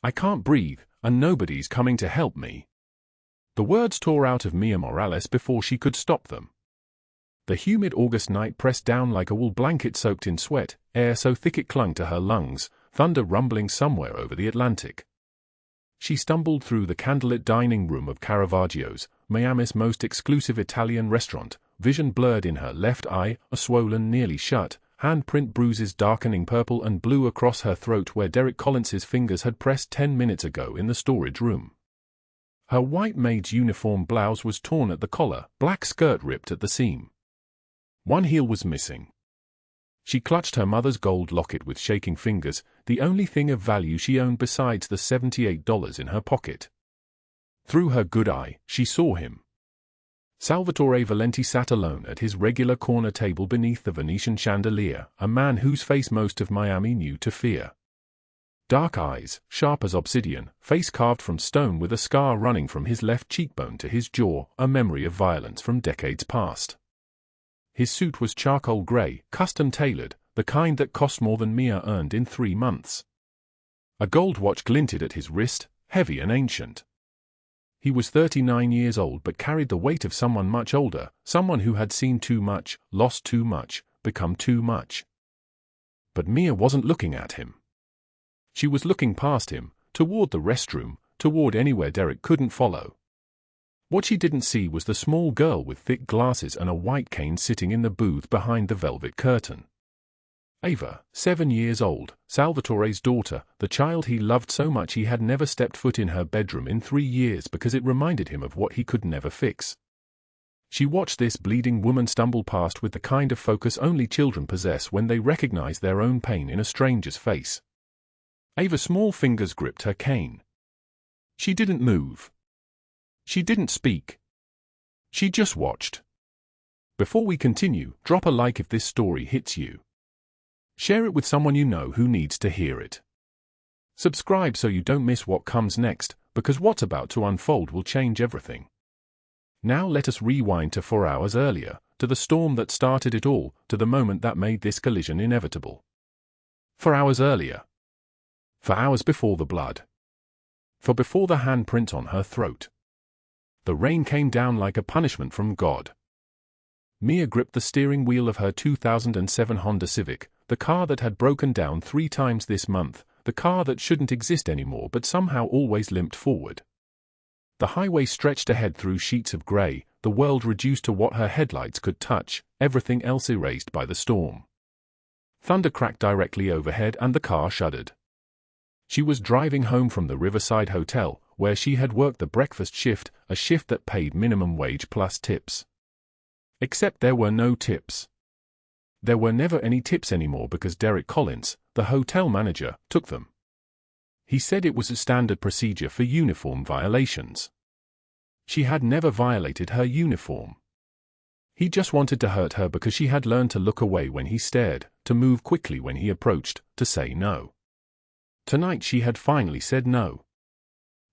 I can't breathe, and nobody's coming to help me." The words tore out of Mia Morales before she could stop them. The humid August night pressed down like a wool blanket soaked in sweat, air so thick it clung to her lungs, thunder rumbling somewhere over the Atlantic. She stumbled through the candlelit dining room of Caravaggio's, Miami's most exclusive Italian restaurant, vision blurred in her left eye, a swollen, nearly shut, handprint bruises darkening purple and blue across her throat where Derek Collins's fingers had pressed 10 minutes ago in the storage room. Her white maid's uniform blouse was torn at the collar, black skirt ripped at the seam. One heel was missing. She clutched her mother's gold locket with shaking fingers, the only thing of value she owned besides the $78 in her pocket. Through her good eye, she saw him. Salvatore Valenti sat alone at his regular corner table beneath the Venetian chandelier, a man whose face most of Miami knew to fear. Dark eyes, sharp as obsidian, face carved from stone with a scar running from his left cheekbone to his jaw, a memory of violence from decades past. His suit was charcoal gray, custom-tailored, the kind that cost more than Mia earned in 3 months. A gold watch glinted at his wrist, heavy and ancient. He was 39 years old but carried the weight of someone much older, someone who had seen too much, lost too much, become too much. But Mia wasn't looking at him. She was looking past him, toward the restroom, toward anywhere Derek couldn't follow. What she didn't see was the small girl with thick glasses and a white cane sitting in the booth behind the velvet curtain. Ava, 7 years old, Salvatore's daughter, the child he loved so much he had never stepped foot in her bedroom in 3 years because it reminded him of what he could never fix. She watched this bleeding woman stumble past with the kind of focus only children possess when they recognize their own pain in a stranger's face. Ava's small fingers gripped her cane. She didn't move. She didn't speak. She just watched. Before we continue, drop a like if this story hits you. Share it with someone you know who needs to hear it. Subscribe so you don't miss what comes next, because what's about to unfold will change everything. Now let us rewind to 4 hours earlier, to the storm that started it all, to the moment that made this collision inevitable. 4 hours earlier. 4 hours before the blood. For before the handprint on her throat. The rain came down like a punishment from God. Mia gripped the steering wheel of her 2007 Honda Civic, the car that had broken down 3 times this month, the car that shouldn't exist anymore but somehow always limped forward. The highway stretched ahead through sheets of gray, the world reduced to what her headlights could touch, everything else erased by the storm. Thunder cracked directly overhead and the car shuddered. She was driving home from the Riverside Hotel, where she had worked the breakfast shift, a shift that paid minimum wage plus tips. Except there were no tips. There were never any tips anymore because Derek Collins, the hotel manager, took them. He said it was a standard procedure for uniform violations. She had never violated her uniform. He just wanted to hurt her because she had learned to look away when he stared, to move quickly when he approached, to say no. Tonight she had finally said no.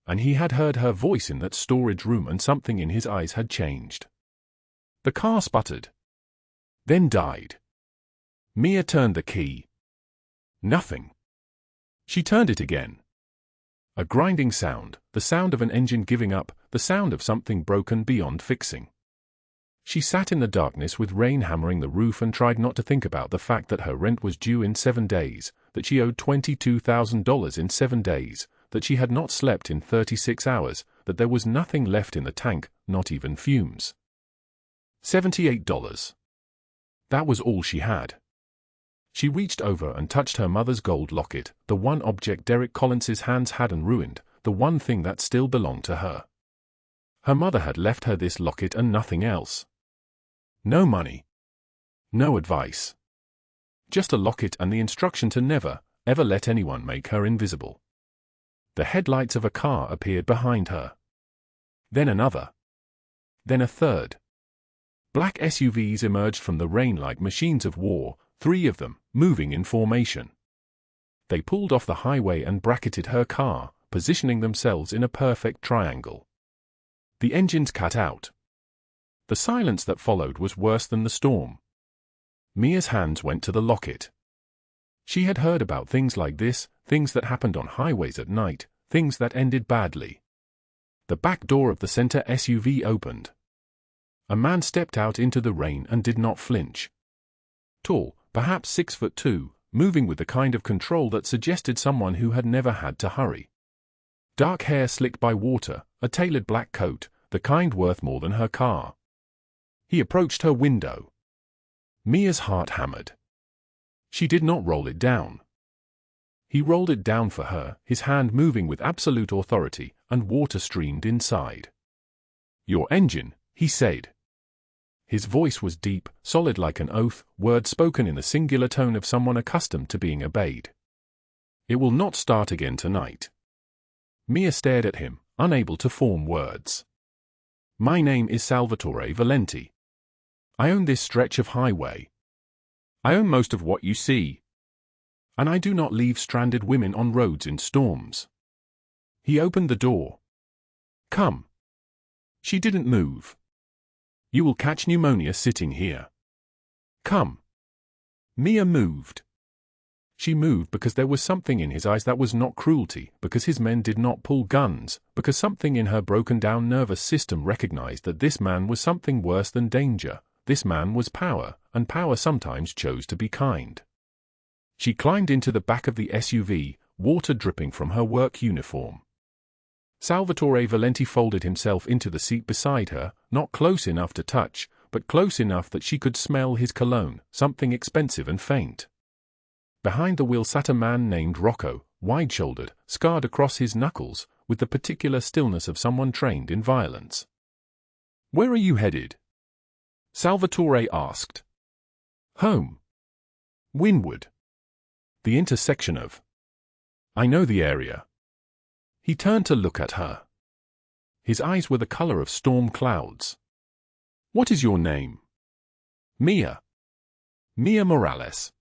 And he had heard her voice in that storage room and something in his eyes had changed. The car sputtered. Then died. Mia turned the key. Nothing. She turned it again. A grinding sound, the sound of an engine giving up, the sound of something broken beyond fixing. She sat in the darkness with rain hammering the roof and tried not to think about the fact that her rent was due in 7 days, that she owed $22,000 in 7 days, that she had not slept in 36 hours, that there was nothing left in the tank, not even fumes. $78. That was all she had. She reached over and touched her mother's gold locket, the one object Derek Collins's hands hadn't ruined, the one thing that still belonged to her. Her mother had left her this locket and nothing else. No money. No advice. Just a locket and the instruction to never, ever let anyone make her invisible. The headlights of a car appeared behind her. Then another. Then a third. Black SUVs emerged from the rain like machines of war, 3 of them, moving in formation. They pulled off the highway and bracketed her car, positioning themselves in a perfect triangle. The engines cut out. The silence that followed was worse than the storm. Mia's hands went to the locket. She had heard about things like this, things that happened on highways at night, things that ended badly. The back door of the center SUV opened. A man stepped out into the rain and did not flinch. Tall, perhaps 6'2", moving with the kind of control that suggested someone who had never had to hurry. Dark hair slicked by water, a tailored black coat, the kind worth more than her car. He approached her window. Mia's heart hammered. She did not roll it down. He rolled it down for her, his hand moving with absolute authority, and water streamed inside. "Your engine," he said. His voice was deep, solid like an oath, words spoken in the singular tone of someone accustomed to being obeyed. "It will not start again tonight." Mia stared at him, unable to form words. "My name is Salvatore Valenti. I own this stretch of highway. I own most of what you see. And I do not leave stranded women on roads in storms." He opened the door. "Come." She didn't move. "You will catch pneumonia sitting here. Come." Mia moved. She moved because there was something in his eyes that was not cruelty, because his men did not pull guns, because something in her broken-down nervous system recognized that this man was something worse than danger. This man was power, and power sometimes chose to be kind. She climbed into the back of the SUV, water dripping from her work uniform. Salvatore Valenti folded himself into the seat beside her, not close enough to touch, but close enough that she could smell his cologne, something expensive and faint. Behind the wheel sat a man named Rocco, wide-shouldered, scarred across his knuckles, with the particular stillness of someone trained in violence. "Where are you headed?" Salvatore asked. "Home. Wynwood. The intersection of. I know the area." He turned to look at her. His eyes were the color of storm clouds. "What is your name?" "Mia. Mia Morales."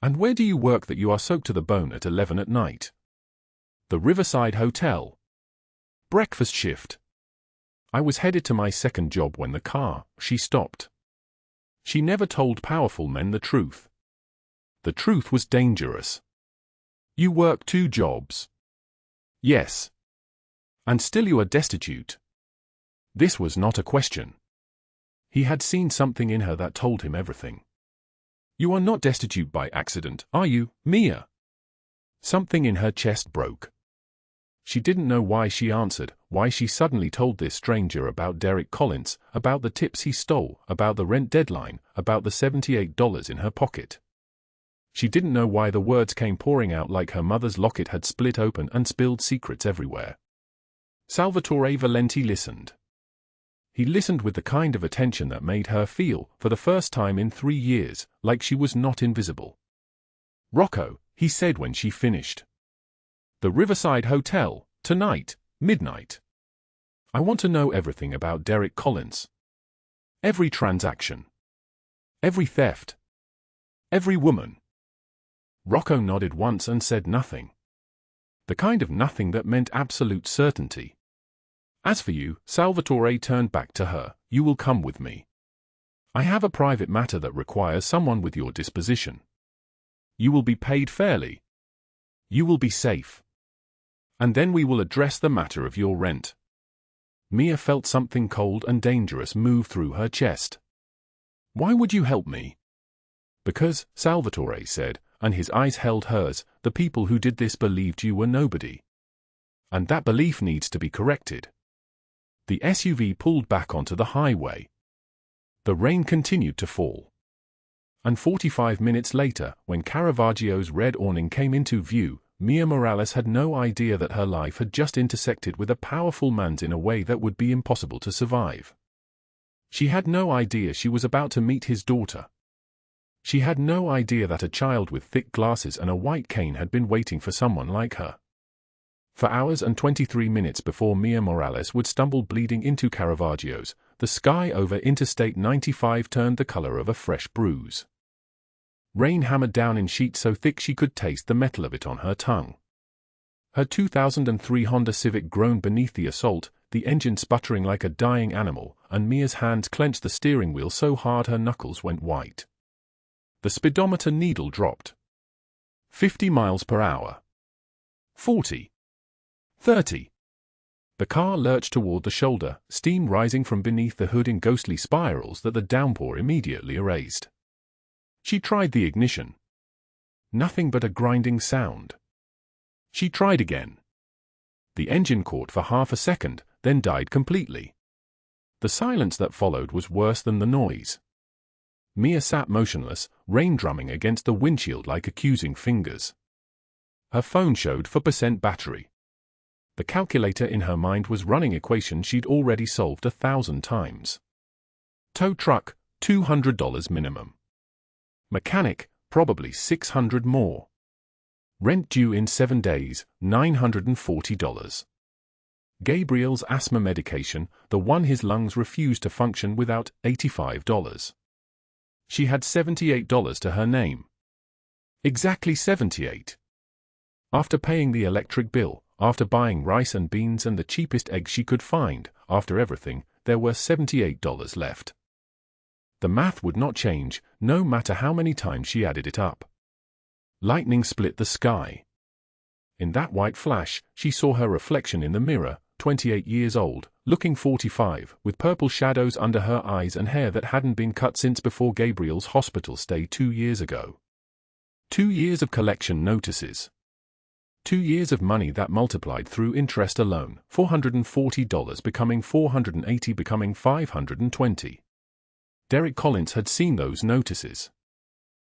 "And where do you work that you are soaked to the bone at 11 at night?" "The Riverside Hotel. Breakfast shift." "I was headed to my second job when the car." She stopped. She never told powerful men the truth. The truth was dangerous. "You work 2 jobs?" "Yes." "And still you are destitute?" This was not a question. He had seen something in her that told him everything. "You are not destitute by accident, are you, Mia?" Something in her chest broke. She didn't know why she answered, why she suddenly told this stranger about Derek Collins, about the tips he stole, about the rent deadline, about the $78 in her pocket. She didn't know why the words came pouring out like her mother's locket had split open and spilled secrets everywhere. Salvatore Valenti listened. He listened with the kind of attention that made her feel, for the first time in 3 years, like she was not invisible. "Rocco," he said when she finished. "The Riverside Hotel, tonight, midnight. I want to know everything about Derek Collins. Every transaction. Every theft. Every woman." Rocco nodded once and said nothing. The kind of nothing that meant absolute certainty. "As for you," Salvatore turned back to her, "you will come with me. I have a private matter that requires someone with your disposition. You will be paid fairly. You will be safe. And then we will address the matter of your rent." Mia felt something cold and dangerous move through her chest. "Why would you help me?" "Because," Salvatore said, and his eyes held hers, "the people who did this believed you were nobody. And that belief needs to be corrected." The SUV pulled back onto the highway. The rain continued to fall. And 45 minutes later, when Caravaggio's red awning came into view, Mia Morales had no idea that her life had just intersected with a powerful man's in a way that would be impossible to survive. She had no idea she was about to meet his daughter. She had no idea that a child with thick glasses and a white cane had been waiting for someone like her. For hours and 23 minutes before Mia Morales would stumble bleeding into Caravaggio's, the sky over Interstate 95 turned the color of a fresh bruise. Rain hammered down in sheets so thick she could taste the metal of it on her tongue. Her 2003 Honda Civic groaned beneath the assault, the engine sputtering like a dying animal, and Mia's hands clenched the steering wheel so hard her knuckles went white. The speedometer needle dropped. 50 miles per hour. 40. 30. The car lurched toward the shoulder, steam rising from beneath the hood in ghostly spirals that the downpour immediately erased. She tried the ignition. Nothing but a grinding sound. She tried again. The engine caught for half a second, then died completely. The silence that followed was worse than the noise. Mia sat motionless, rain drumming against the windshield like accusing fingers. Her phone showed 4% battery. The calculator in her mind was running equations she'd already solved 1,000 times. Tow truck, $200 minimum. Mechanic, probably $600 more. Rent due in 7 days, $940. Gabriel's asthma medication, the one his lungs refused to function without, $85. She had $78 to her name. Exactly 78. After paying the electric bill, after buying rice and beans and the cheapest eggs she could find, after everything, there were $78 left. The math would not change, no matter how many times she added it up. Lightning split the sky. In that white flash, she saw her reflection in the mirror, 28 years old, looking 45, with purple shadows under her eyes and hair that hadn't been cut since before Gabriel's hospital stay 2 years ago. 2 years of collection notices. 2 years of money that multiplied through interest alone, $440 becoming $480 becoming $520. Derek Collins had seen those notices.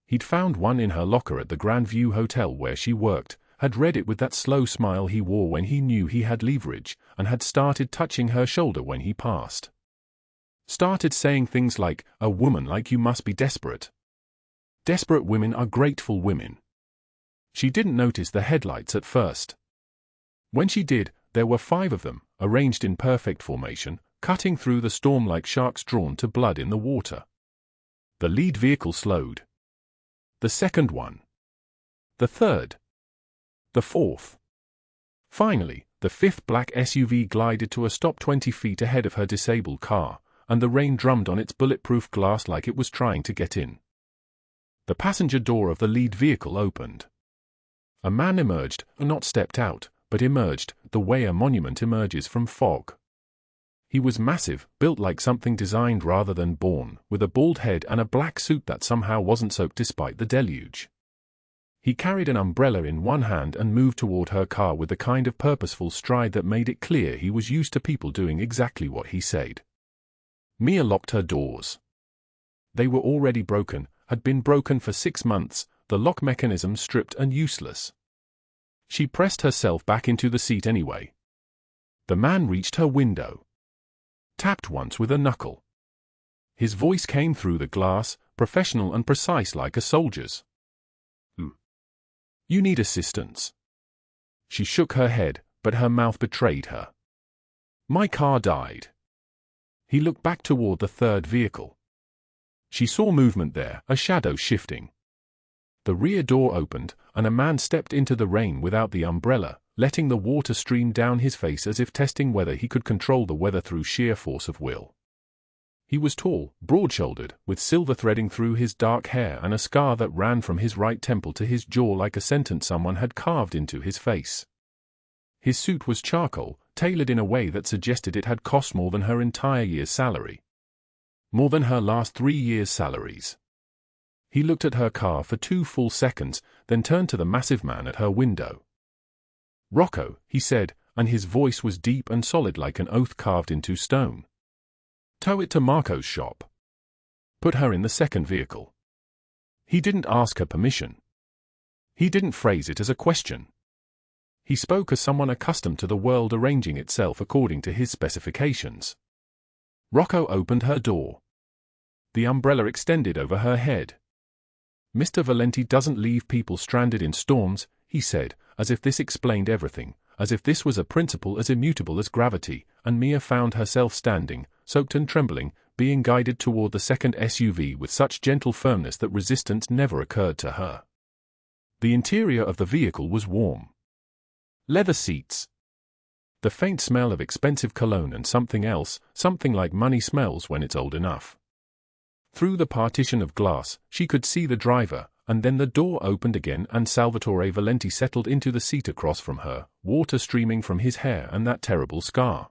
He'd found one in her locker at the Grandview Hotel where she worked, had read it with that slow smile he wore when he knew he had leverage, and had started touching her shoulder when he passed. Started saying things like, "A woman like you must be desperate. Desperate women are grateful women." She didn't notice the headlights at first. When she did, there were 5 of them, arranged in perfect formation, cutting through the storm like sharks drawn to blood in the water. The lead vehicle slowed. The second one. The third. The fourth. Finally, the 5th black SUV glided to a stop 20 feet ahead of her disabled car, and the rain drummed on its bulletproof glass like it was trying to get in. The passenger door of the lead vehicle opened. A man emerged, not stepped out, but emerged, the way a monument emerges from fog. He was massive, built like something designed rather than born, with a bald head and a black suit that somehow wasn't soaked despite the deluge. He carried an umbrella in one hand and moved toward her car with the kind of purposeful stride that made it clear he was used to people doing exactly what he said. Mia locked her doors. They were already broken, had been broken for 6 months, the lock mechanism stripped and useless. She pressed herself back into the seat anyway. The man reached her window. Tapped once with a knuckle. His voice came through the glass, professional and precise like a soldier's. "You need assistance." She shook her head, but her mouth betrayed her. "My car died." He looked back toward the third vehicle. She saw movement there, a shadow shifting. The rear door opened, and a man stepped into the rain without the umbrella, letting the water stream down his face as if testing whether he could control the weather through sheer force of will. He was tall, broad-shouldered, with silver threading through his dark hair and a scar that ran from his right temple to his jaw like a sentence someone had carved into his face. His suit was charcoal, tailored in a way that suggested it had cost more than her entire year's salary. More than her last 3 years' salaries. He looked at her car for 2 full seconds, then turned to the massive man at her window. "Rocco," he said, and his voice was deep and solid like an oath carved into stone. "Tow it to Marco's shop. Put her in the second vehicle." He didn't ask her permission. He didn't phrase it as a question. He spoke as someone accustomed to the world arranging itself according to his specifications. Rocco opened her door. The umbrella extended over her head. "Mr. Valenti doesn't leave people stranded in storms," he said, as if this explained everything, as if this was a principle as immutable as gravity, and Mia found herself standing, soaked and trembling, being guided toward the second SUV with such gentle firmness that resistance never occurred to her. The interior of the vehicle was warm. Leather seats. The faint smell of expensive cologne and something else, something like money smells when it's old enough. Through the partition of glass, she could see the driver, and then the door opened again and Salvatore Valenti settled into the seat across from her, water streaming from his hair and that terrible scar.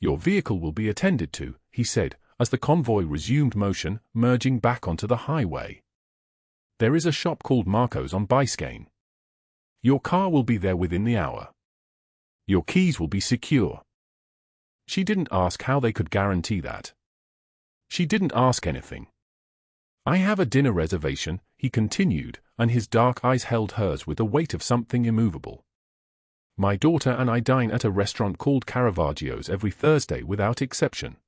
"Your vehicle will be attended to," he said, as the convoy resumed motion, merging back onto the highway. "There is a shop called Marco's on Biscayne. Your car will be there within the hour. Your keys will be secure." She didn't ask how they could guarantee that. She didn't ask anything. "I have a dinner reservation," he continued, and his dark eyes held hers with the weight of something immovable. "My daughter and I dine at a restaurant called Caravaggio's every Thursday without exception.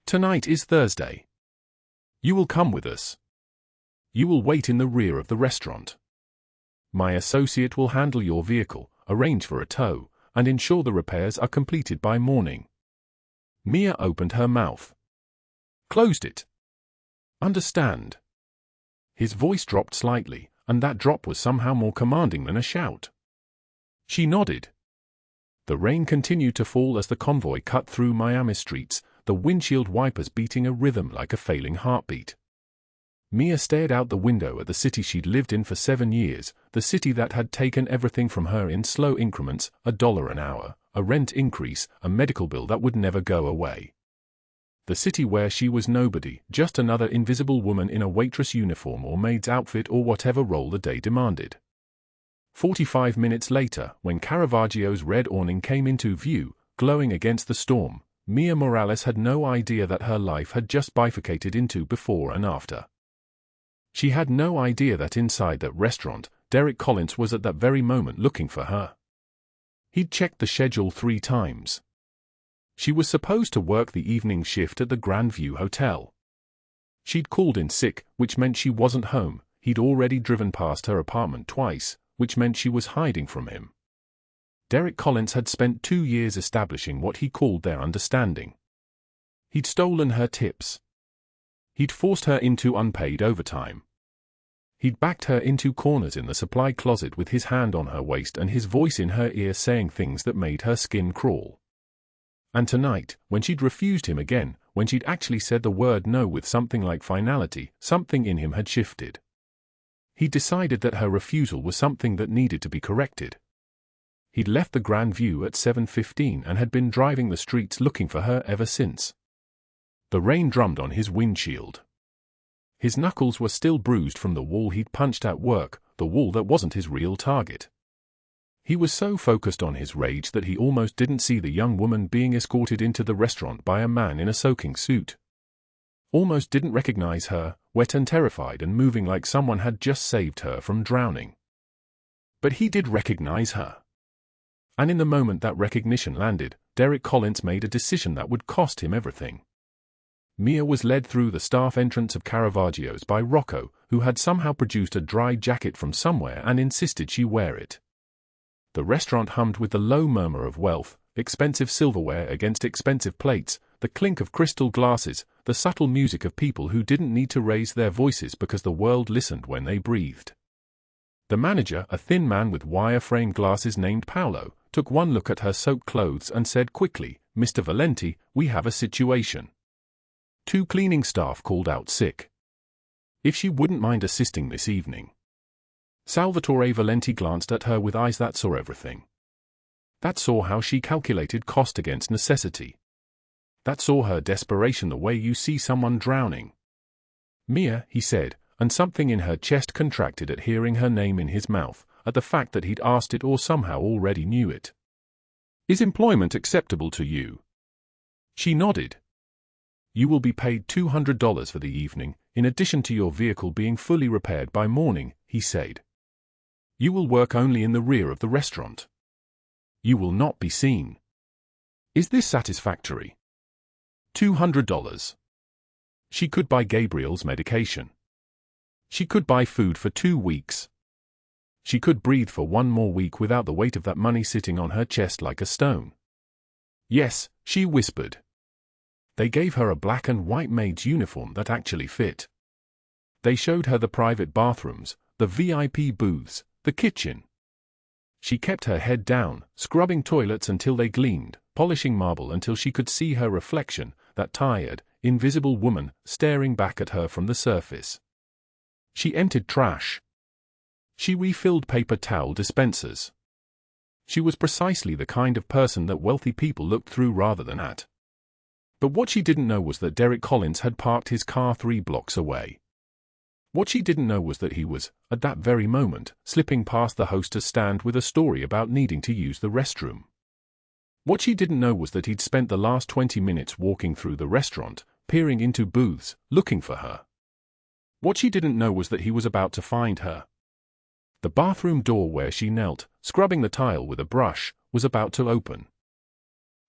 Tonight is Thursday. You will come with us. You will wait in the rear of the restaurant. My associate will handle your vehicle, arrange for a tow, and ensure the repairs are completed by morning." Mia opened her mouth. Closed it. "Understand." His voice dropped slightly, and that drop was somehow more commanding than a shout. She nodded. The rain continued to fall as the convoy cut through Miami streets, the windshield wipers beating a rhythm like a failing heartbeat. Mia stared out the window at the city she'd lived in for 7 years, the city that had taken everything from her in slow increments, $1 an hour, a rent increase, a medical bill that would never go away. The city where she was nobody, just another invisible woman in a waitress uniform or maid's outfit or whatever role the day demanded. 45 minutes later, when Caravaggio's red awning came into view, glowing against the storm, Mia Morales had no idea that her life had just bifurcated into before and after. She had no idea that inside that restaurant, Derek Collins was at that very moment looking for her. He'd checked the schedule 3 times. She was supposed to work the evening shift at the Grandview Hotel. She'd called in sick, which meant she wasn't home. He'd already driven past her apartment twice, which meant she was hiding from him. Derek Collins had spent 2 years establishing what he called their understanding. He'd stolen her tips. He'd forced her into unpaid overtime. He'd backed her into corners in the supply closet with his hand on her waist and his voice in her ear saying things that made her skin crawl. And tonight, when she'd refused him again, when she'd actually said the word no with something like finality, something in him had shifted. He decided that her refusal was something that needed to be corrected. He'd left the Grandview at 7:15 and had been driving the streets looking for her ever since. The rain drummed on his windshield. His knuckles were still bruised from the wall he'd punched at work, the wall that wasn't his real target. He was so focused on his rage that he almost didn't see the young woman being escorted into the restaurant by a man in a soaking suit. Almost didn't recognize her, wet and terrified and moving like someone had just saved her from drowning. But he did recognize her. And in the moment that recognition landed, Derek Collins made a decision that would cost him everything. Mia was led through the staff entrance of Caravaggio's by Rocco, who had somehow produced a dry jacket from somewhere and insisted she wear it. The restaurant hummed with the low murmur of wealth, expensive silverware against expensive plates, the clink of crystal glasses, the subtle music of people who didn't need to raise their voices because the world listened when they breathed. The manager, a thin man with wire-framed glasses named Paolo, took one look at her soaked clothes and said quickly, "Mr. Valenti, we have a situation." 2 cleaning staff called out sick. If she wouldn't mind assisting this evening. Salvatore Valenti glanced at her with eyes that saw everything. That saw how she calculated cost against necessity. That saw her desperation the way you see someone drowning. "Mia," he said, and something in her chest contracted at hearing her name in his mouth, at the fact that he'd asked it or somehow already knew it. "Is employment acceptable to you?" She nodded. "You will be paid $200 for the evening, in addition to your vehicle being fully repaired by morning," he said. "You will work only in the rear of the restaurant. You will not be seen. Is this satisfactory?" $200. She could buy Gabriel's medication. She could buy food for 2 weeks. She could breathe for 1 more week without the weight of that money sitting on her chest like a stone. "Yes," she whispered. They gave her a black and white maid's uniform that actually fit. They showed her the private bathrooms, the VIP booths, the kitchen. She kept her head down, scrubbing toilets until they gleamed, polishing marble until she could see her reflection, that tired, invisible woman, staring back at her from the surface. She emptied trash. She refilled paper towel dispensers. She was precisely the kind of person that wealthy people looked through rather than at. But what she didn't know was that Derek Collins had parked his car 3 blocks away. What she didn't know was that he was, at that very moment, slipping past the hostess stand with a story about needing to use the restroom. What she didn't know was that he'd spent the last 20 minutes walking through the restaurant, peering into booths, looking for her. What she didn't know was that he was about to find her. The bathroom door where she knelt, scrubbing the tile with a brush, was about to open.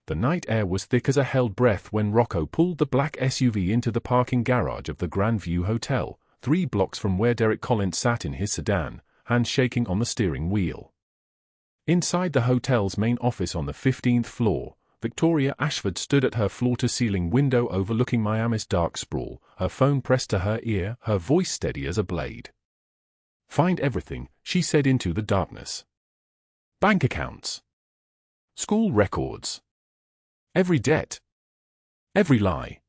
The night air was thick as a held breath when Rocco pulled the black SUV into the parking garage of the Grand View Hotel, 3 blocks from where Derek Collins sat in his sedan, hands shaking on the steering wheel. Inside the hotel's main office on the 15th floor, Victoria Ashford stood at her floor-to-ceiling window overlooking Miami's dark sprawl, her phone pressed to her ear, her voice steady as a blade. "Find everything," she said into the darkness. "Bank accounts. School records. Every debt. Every lie."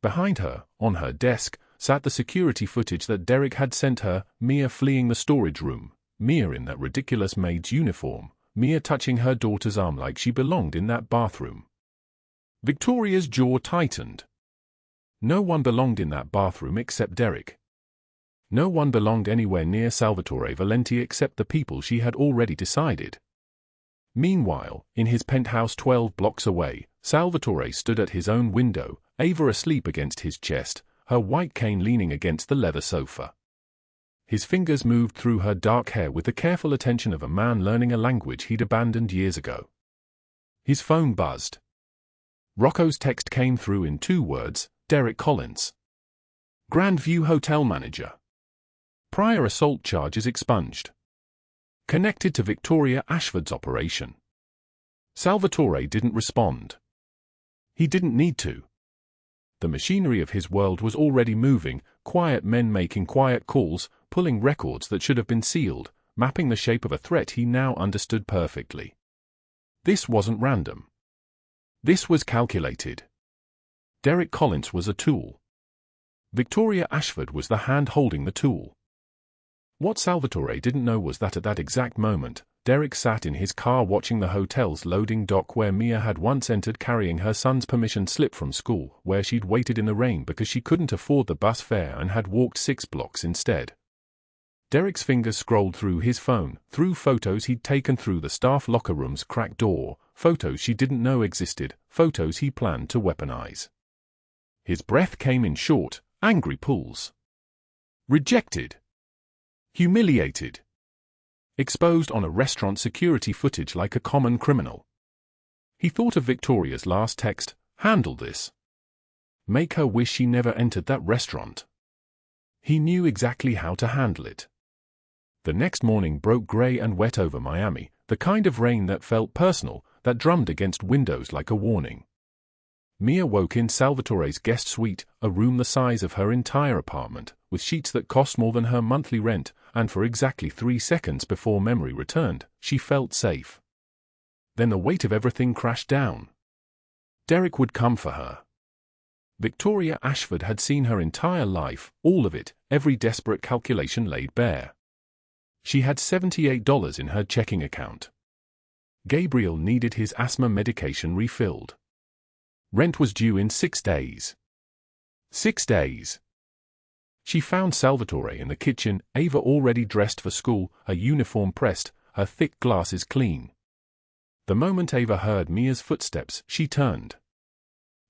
Behind her, on her desk, sat the security footage that Derek had sent her, Mia fleeing the storage room, Mia in that ridiculous maid's uniform, Mia touching her daughter's arm like she belonged in that bathroom. Victoria's jaw tightened. No one belonged in that bathroom except Derek. No one belonged anywhere near Salvatore Valenti except the people she had already decided. Meanwhile, in his penthouse 12 blocks away, Salvatore stood at his own window, Ava asleep against his chest, her white cane leaning against the leather sofa. His fingers moved through her dark hair with the careful attention of a man learning a language he'd abandoned years ago. His phone buzzed. Rocco's text came through in 2 words, Derek Collins. Grand View Hotel Manager. Prior assault charges expunged. Connected to Victoria Ashford's operation. Salvatore didn't respond. He didn't need to. The machinery of his world was already moving, quiet men making quiet calls, pulling records that should have been sealed, mapping the shape of a threat he now understood perfectly. This wasn't random. This was calculated. Derek Collins was a tool. Victoria Ashford was the hand holding the tool. What Salvatore didn't know was that at that exact moment, Derek sat in his car watching the hotel's loading dock where Mia had once entered carrying her son's permission slip from school, where she'd waited in the rain because she couldn't afford the bus fare and had walked 6 blocks instead. Derek's fingers scrolled through his phone, through photos he'd taken through the staff locker room's cracked door, photos she didn't know existed, photos he planned to weaponize. His breath came in short, angry pulls. Rejected. Humiliated. Exposed on a restaurant security footage like a common criminal. He thought of Victoria's last text, handle this. Make her wish she never entered that restaurant. He knew exactly how to handle it. The next morning broke grey and wet over Miami, the kind of rain that felt personal, that drummed against windows like a warning. Mia woke in Salvatore's guest suite, a room the size of her entire apartment, with sheets that cost more than her monthly rent, and for exactly 3 seconds before memory returned, she felt safe. Then the weight of everything crashed down. Derek would come for her. Victoria Ashford had seen her entire life, all of it, every desperate calculation laid bare. She had $78 in her checking account. Gabriel needed his asthma medication refilled. Rent was due in 6 days. 6 days. She found Salvatore in the kitchen, Ava already dressed for school, her uniform pressed, her thick glasses clean. The moment Ava heard Mia's footsteps, she turned.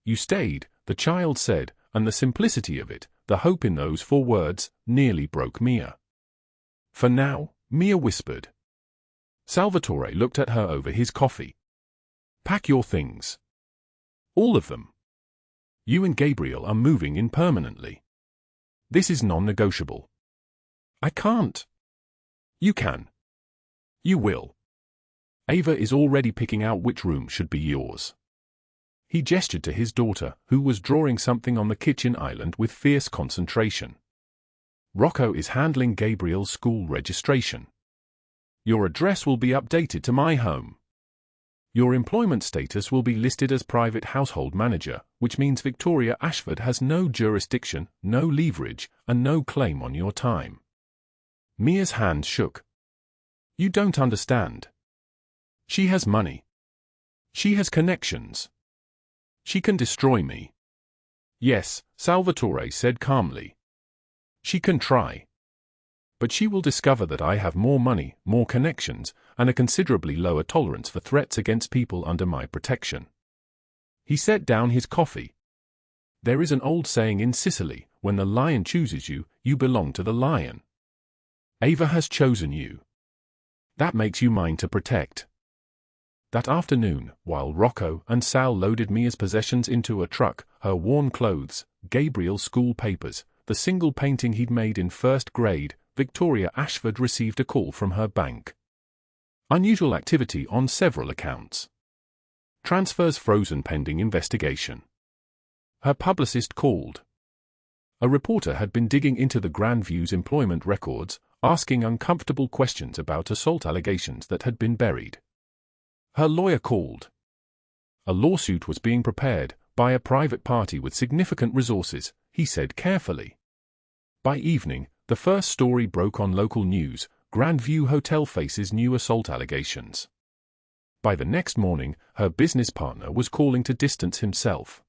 You stayed, the child said, and the simplicity of it, the hope in those 4 words, nearly broke Mia. For now, Mia whispered. Salvatore looked at her over his coffee. Pack your things. All of them. You and Gabriel are moving in permanently. This is non-negotiable. I can't. You can. You will. Ava is already picking out which room should be yours. He gestured to his daughter, who was drawing something on the kitchen island with fierce concentration. Rocco is handling Gabriel's school registration. Your address will be updated to my home. Your employment status will be listed as private household manager, which means Victoria Ashford has no jurisdiction, no leverage, and no claim on your time. Mia's hand shook. You don't understand. She has money. She has connections. She can destroy me. Yes, Salvatore said calmly. She can try. But she will discover that I have more money, more connections, and a considerably lower tolerance for threats against people under my protection. He set down his coffee. There is an old saying in Sicily, when the lion chooses you, you belong to the lion. Ava has chosen you. That makes you mine to protect. That afternoon, while Rocco and Sal loaded Mia's possessions into a truck, her worn clothes, Gabriel's school papers, the single painting he'd made in first grade, Victoria Ashford received a call from her bank. Unusual activity on several accounts. Transfers frozen pending investigation. Her publicist called. A reporter had been digging into the Grandview's employment records, asking uncomfortable questions about assault allegations that had been buried. Her lawyer called. A lawsuit was being prepared by a private party with significant resources, he said carefully. By evening, the first story broke on local news: Grandview Hotel faces new assault allegations. By the next morning, her business partner was calling to distance himself.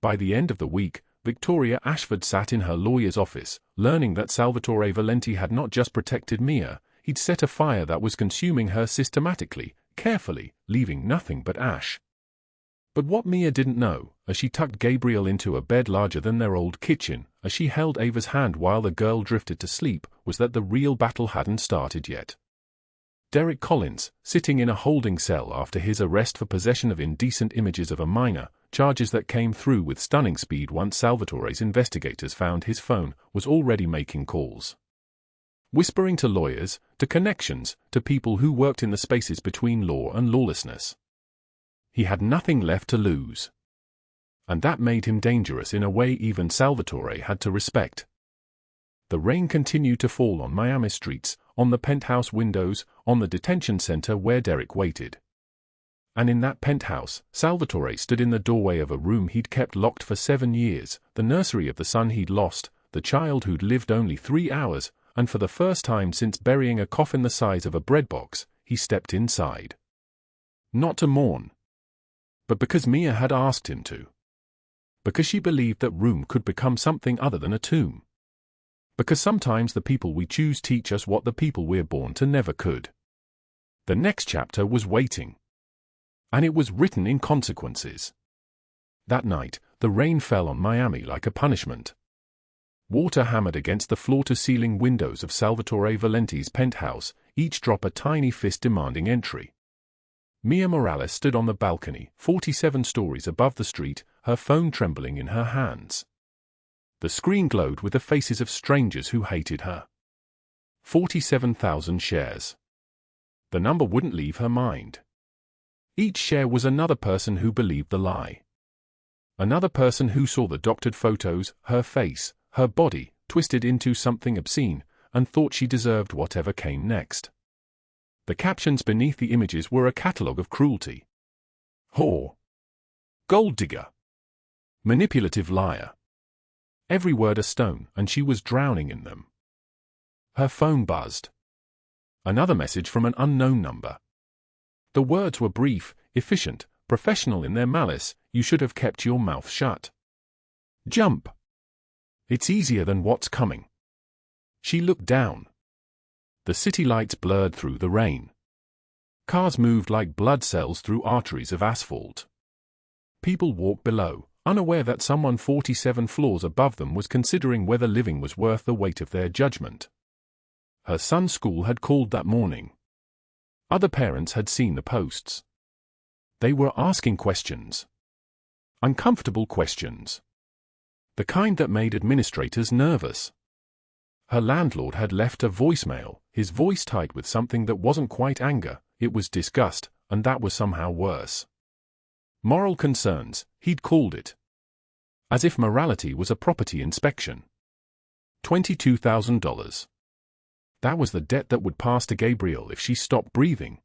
By the end of the week, Victoria Ashford sat in her lawyer's office, learning that Salvatore Valenti had not just protected Mia, he'd set a fire that was consuming her systematically, carefully, leaving nothing but ash. But what Mia didn't know, as she tucked Gabriel into a bed larger than their old kitchen, as she held Ava's hand while the girl drifted to sleep, was that the real battle hadn't started yet. Derek Collins, sitting in a holding cell after his arrest for possession of indecent images of a minor, charges that came through with stunning speed once Salvatore's investigators found his phone, was already making calls. Whispering to lawyers, to connections, to people who worked in the spaces between law and lawlessness. He had nothing left to lose. And that made him dangerous in a way even Salvatore had to respect. The rain continued to fall on Miami streets, on the penthouse windows, on the detention center where Derek waited. And in that penthouse, Salvatore stood in the doorway of a room he'd kept locked for 7 years, the nursery of the son he'd lost, the child who'd lived only 3 hours, and for the first time since burying a coffin the size of a bread box, he stepped inside. Not to mourn, but because Mia had asked him to. Because she believed that room could become something other than a tomb. Because sometimes the people we choose teach us what the people we're born to never could. The next chapter was waiting. And it was written in consequences. That night, the rain fell on Miami like a punishment. Water hammered against the floor-to-ceiling windows of Salvatore Valenti's penthouse, each drop a tiny fist demanding entry. Mia Morales stood on the balcony, 47 stories above the street, her phone trembling in her hands. The screen glowed with the faces of strangers who hated her. 47,000 shares. The number wouldn't leave her mind. Each share was another person who believed the lie. Another person who saw the doctored photos, her face, her body, twisted into something obscene, and thought she deserved whatever came next. The captions beneath the images were a catalogue of cruelty. Whore. Gold digger. Manipulative liar. Every word a stone, and she was drowning in them. Her phone buzzed. Another message from an unknown number. The words were brief, efficient, professional in their malice: you should have kept your mouth shut. Jump. It's easier than what's coming. She looked down. The city lights blurred through the rain. Cars moved like blood cells through arteries of asphalt. People walked below, unaware that someone 47 floors above them was considering whether living was worth the weight of their judgment. Her son's school had called that morning. Other parents had seen the posts. They were asking questions. Uncomfortable questions. The kind that made administrators nervous. Her landlord had left a voicemail, his voice tight with something that wasn't quite anger, it was disgust, and that was somehow worse. Moral concerns, he'd called it. As if morality was a property inspection. $22,000. That was the debt that would pass to Gabriel if she stopped breathing.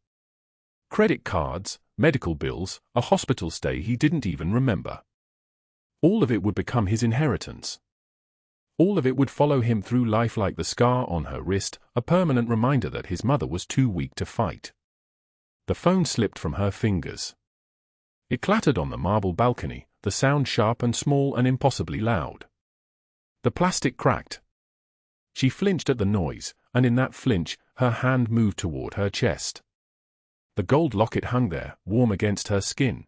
Credit cards, medical bills, a hospital stay he didn't even remember. All of it would become his inheritance. All of it would follow him through life like the scar on her wrist, a permanent reminder that his mother was too weak to fight. The phone slipped from her fingers. It clattered on the marble balcony, the sound sharp and small and impossibly loud. The plastic cracked. She flinched at the noise, and in that flinch, her hand moved toward her chest. The gold locket hung there, warm against her skin.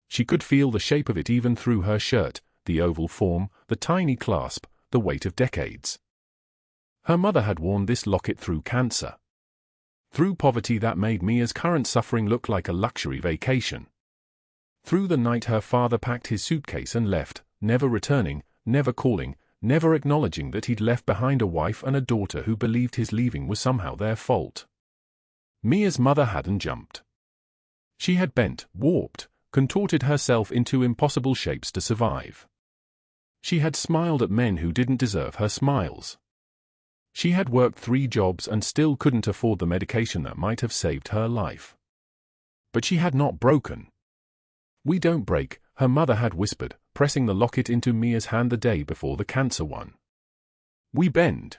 She could feel the shape of it even through her shirt, the oval form, the tiny clasp, the weight of decades. Her mother had worn this locket through cancer. Through poverty that made Mia's current suffering look like a luxury vacation. Through the night her father packed his suitcase and left, never returning, never calling, never acknowledging that he'd left behind a wife and a daughter who believed his leaving was somehow their fault. Mia's mother hadn't jumped. She had bent, warped, contorted herself into impossible shapes to survive. She had smiled at men who didn't deserve her smiles. She had worked 3 jobs and still couldn't afford the medication that might have saved her life. But she had not broken. "We don't break," her mother had whispered, pressing the locket into Mia's hand the day before the cancer one. "We bend.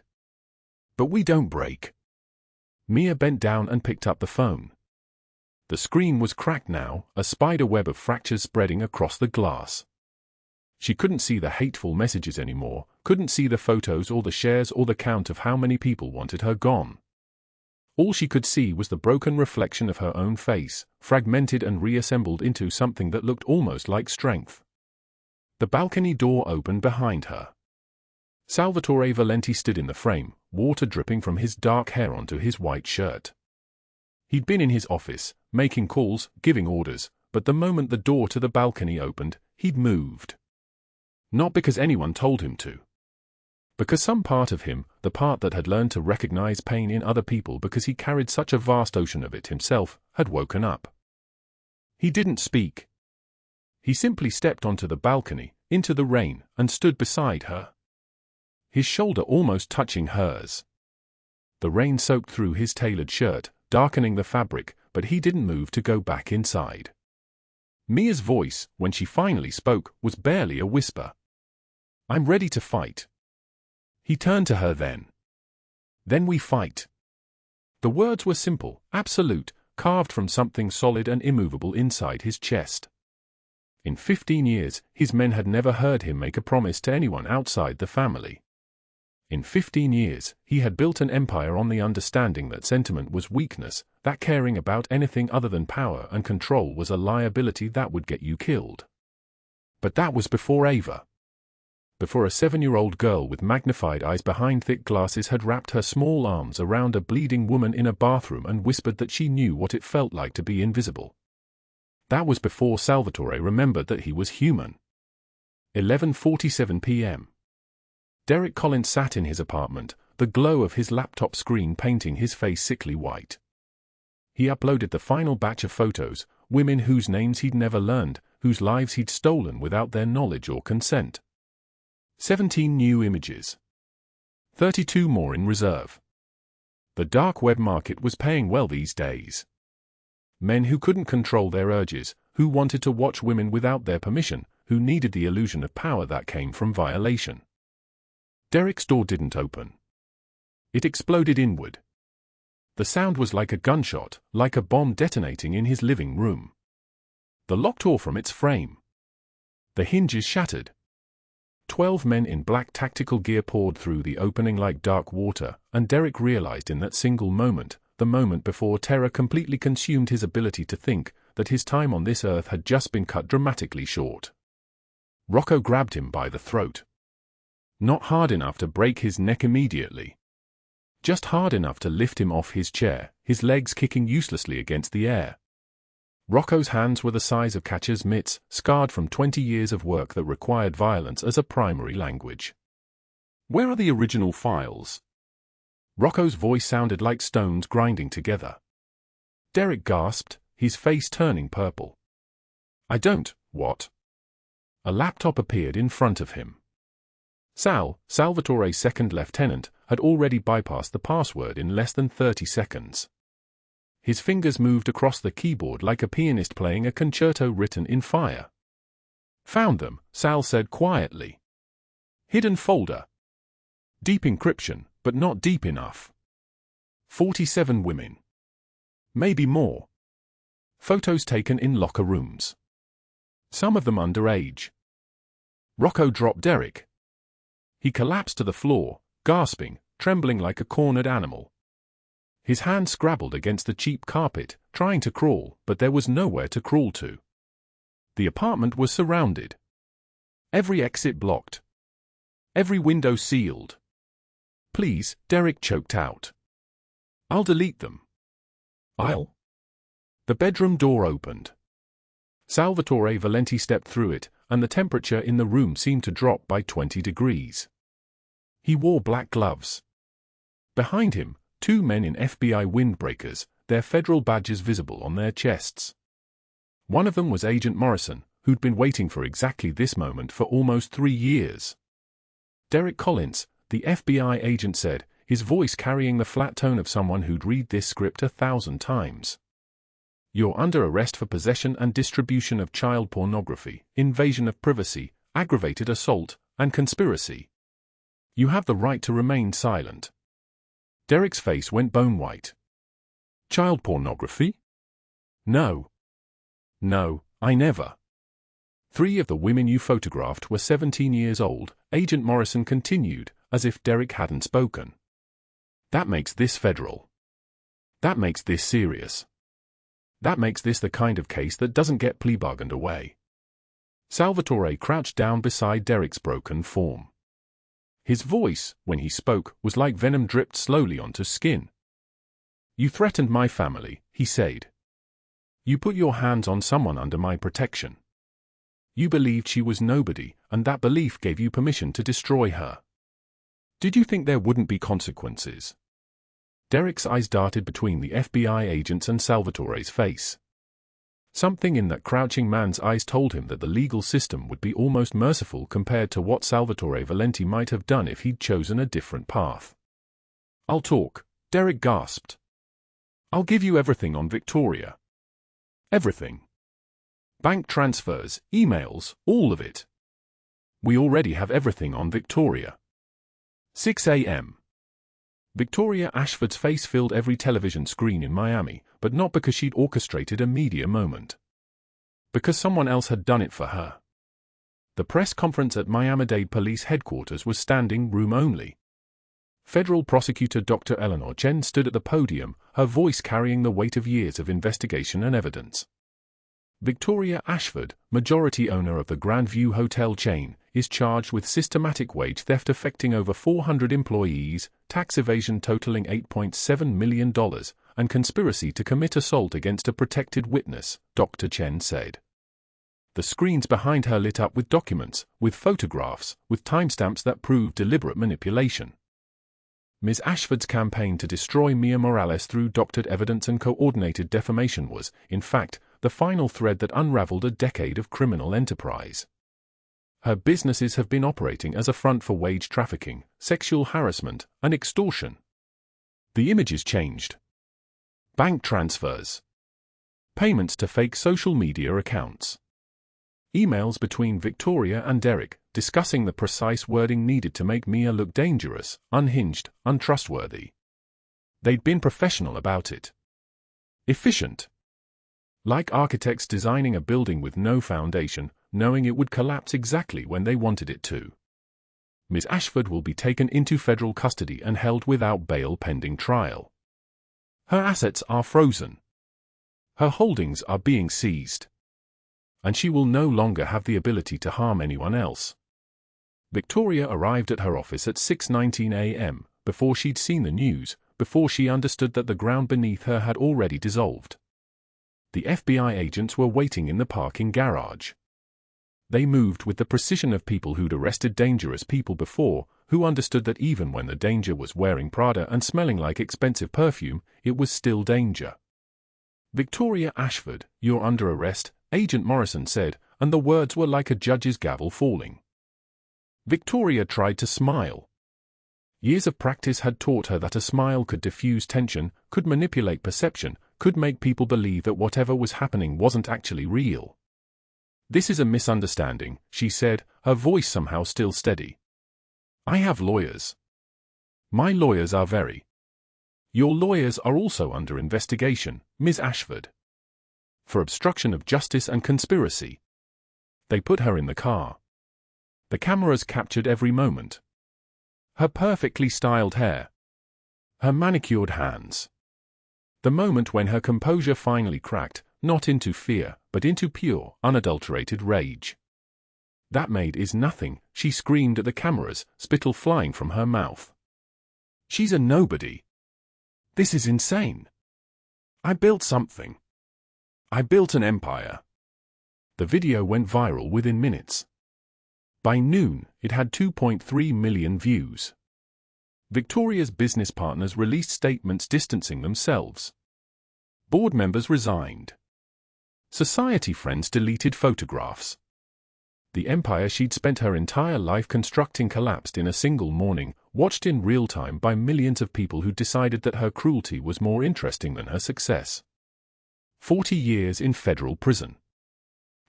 But we don't break." Mia bent down and picked up the phone. The screen was cracked now, a spider web of fractures spreading across the glass. She couldn't see the hateful messages anymore, couldn't see the photos or the shares or the count of how many people wanted her gone. All she could see was the broken reflection of her own face, fragmented and reassembled into something that looked almost like strength. The balcony door opened behind her. Salvatore Valenti stood in the frame, water dripping from his dark hair onto his white shirt. He'd been in his office, making calls, giving orders, but the moment the door to the balcony opened, he'd moved. Not because anyone told him to. Because some part of him, the part that had learned to recognize pain in other people because he carried such a vast ocean of it himself, had woken up. He didn't speak. He simply stepped onto the balcony, into the rain, and stood beside her. His shoulder almost touching hers. The rain soaked through his tailored shirt, darkening the fabric, but he didn't move to go back inside. Mia's voice, when she finally spoke, was barely a whisper. "I'm ready to fight." He turned to her then. "Then we fight." The words were simple, absolute, carved from something solid and immovable inside his chest. In 15 years, his men had never heard him make a promise to anyone outside the family. In 15 years, he had built an empire on the understanding that sentiment was weakness, that caring about anything other than power and control was a liability that would get you killed. But that was before Ava. Before a 7-year-old girl with magnified eyes behind thick glasses had wrapped her small arms around a bleeding woman in a bathroom and whispered that she knew what it felt like to be invisible. That was before Salvatore remembered that he was human. 11:47 p.m. Derek Collins sat in his apartment, the glow of his laptop screen painting his face sickly white. He uploaded the final batch of photos, women whose names he'd never learned, whose lives he'd stolen without their knowledge or consent. 17 new images. 32 more in reserve. The dark web market was paying well these days. Men who couldn't control their urges, who wanted to watch women without their permission, who needed the illusion of power that came from violation. Derek's door didn't open. It exploded inward. The sound was like a gunshot, like a bomb detonating in his living room. The lock tore from its frame. The hinges shattered. 12 men in black tactical gear poured through the opening like dark water, and Derek realized in that single moment, the moment before terror completely consumed his ability to think, that his time on this earth had just been cut dramatically short. Rocco grabbed him by the throat. Not hard enough to break his neck immediately. Just hard enough to lift him off his chair, his legs kicking uselessly against the air. Rocco's hands were the size of catcher's mitts, scarred from 20 years of work that required violence as a primary language. "Where are the original files?" Rocco's voice sounded like stones grinding together. Derek gasped, his face turning purple. "I don't, what?" A laptop appeared in front of him. Salvatore's second lieutenant, had already bypassed the password in less than 30 seconds. His fingers moved across the keyboard like a pianist playing a concerto written in fire. Found them, Sal said quietly. Hidden folder. Deep encryption, but not deep enough. 47 women. Maybe more. Photos taken in locker rooms. Some of them underage. Rocco dropped Derek. He collapsed to the floor, gasping, trembling like a cornered animal. His hand scrabbled against the cheap carpet, trying to crawl, but there was nowhere to crawl to. The apartment was surrounded. Every exit blocked. Every window sealed. Please, Derek choked out. I'll delete them. I'll. The bedroom door opened. Salvatore Valenti stepped through it, and the temperature in the room seemed to drop by 20 degrees. He wore black gloves. Behind him, two men in FBI windbreakers, their federal badges visible on their chests. One of them was Agent Morrison, who'd been waiting for exactly this moment for almost 3 years. Derek Collins, the FBI agent said, his voice carrying the flat tone of someone who'd read this script 1,000 times. You're under arrest for possession and distribution of child pornography, invasion of privacy, aggravated assault, and conspiracy. You have the right to remain silent. Derek's face went bone white. Child pornography? No. No, I never. 3 of the women you photographed were 17 years old, Agent Morrison continued, as if Derek hadn't spoken. That makes this federal. That makes this serious. That makes this the kind of case that doesn't get plea bargained away. Salvatore crouched down beside Derek's broken form. His voice, when he spoke, was like venom dripped slowly onto skin. You threatened my family, he said. You put your hands on someone under my protection. You believed she was nobody, and that belief gave you permission to destroy her. Did you think there wouldn't be consequences? Derek's eyes darted between the FBI agents and Salvatore's face. Something in that crouching man's eyes told him that the legal system would be almost merciful compared to what Salvatore Valenti might have done if he'd chosen a different path. I'll talk, Derek gasped. I'll give you everything on Victoria. Everything. Bank transfers, emails, all of it. We already have everything on Victoria. 6 a.m. Victoria Ashford's face filled every television screen in Miami, but not because she'd orchestrated a media moment. Because someone else had done it for her. The press conference at Miami-Dade Police Headquarters was standing room only. Federal prosecutor Dr. Eleanor Chen stood at the podium, her voice carrying the weight of years of investigation and evidence. Victoria Ashford, majority owner of the Grandview Hotel chain, is charged with systematic wage theft affecting over 400 employees, tax evasion totaling $8.7 million, and conspiracy to commit assault against a protected witness, Dr. Chen said. The screens behind her lit up with documents, with photographs, with timestamps that proved deliberate manipulation. Ms. Ashford's campaign to destroy Mia Morales through doctored evidence and coordinated defamation was, in fact, the final thread that unraveled a decade of criminal enterprise. Her businesses have been operating as a front for wage trafficking, sexual harassment, and extortion. The images changed. Bank transfers. Payments to fake social media accounts. Emails between Victoria and Derek, discussing the precise wording needed to make Mia look dangerous, unhinged, untrustworthy. They'd been professional about it. Efficient. Like architects designing a building with no foundation, knowing it would collapse exactly when they wanted it to. Ms. Ashford will be taken into federal custody and held without bail pending trial. Her assets are frozen. Her holdings are being seized. And she will no longer have the ability to harm anyone else. Victoria arrived at her office at 6:19 a.m., before she'd seen the news, before she understood that the ground beneath her had already dissolved. The FBI agents were waiting in the parking garage. They moved with the precision of people who'd arrested dangerous people before, who understood that even when the danger was wearing Prada and smelling like expensive perfume, it was still danger. Victoria Ashford, you're under arrest, Agent Morrison said, and the words were like a judge's gavel falling. Victoria tried to smile. Years of practice had taught her that a smile could diffuse tension, could manipulate perception, could make people believe that whatever was happening wasn't actually real. "This is a misunderstanding," she said, her voice somehow still steady. "I have lawyers. My lawyers are very. Your lawyers are also under investigation, Ms. Ashford. For obstruction of justice and conspiracy." They put her in the car. The cameras captured every moment. Her perfectly styled hair. Her manicured hands. The moment when her composure finally cracked, not into fear, but into pure, unadulterated rage. "That maid is nothing," she screamed at the cameras, spittle flying from her mouth. "She's a nobody. This is insane. I built something. I built an empire." The video went viral within minutes. By noon, it had 2.3 million views. Victoria's business partners released statements distancing themselves. Board members resigned. Society friends deleted photographs. The empire she'd spent her entire life constructing collapsed in a single morning, watched in real time by millions of people who decided that her cruelty was more interesting than her success. 40 years in federal prison.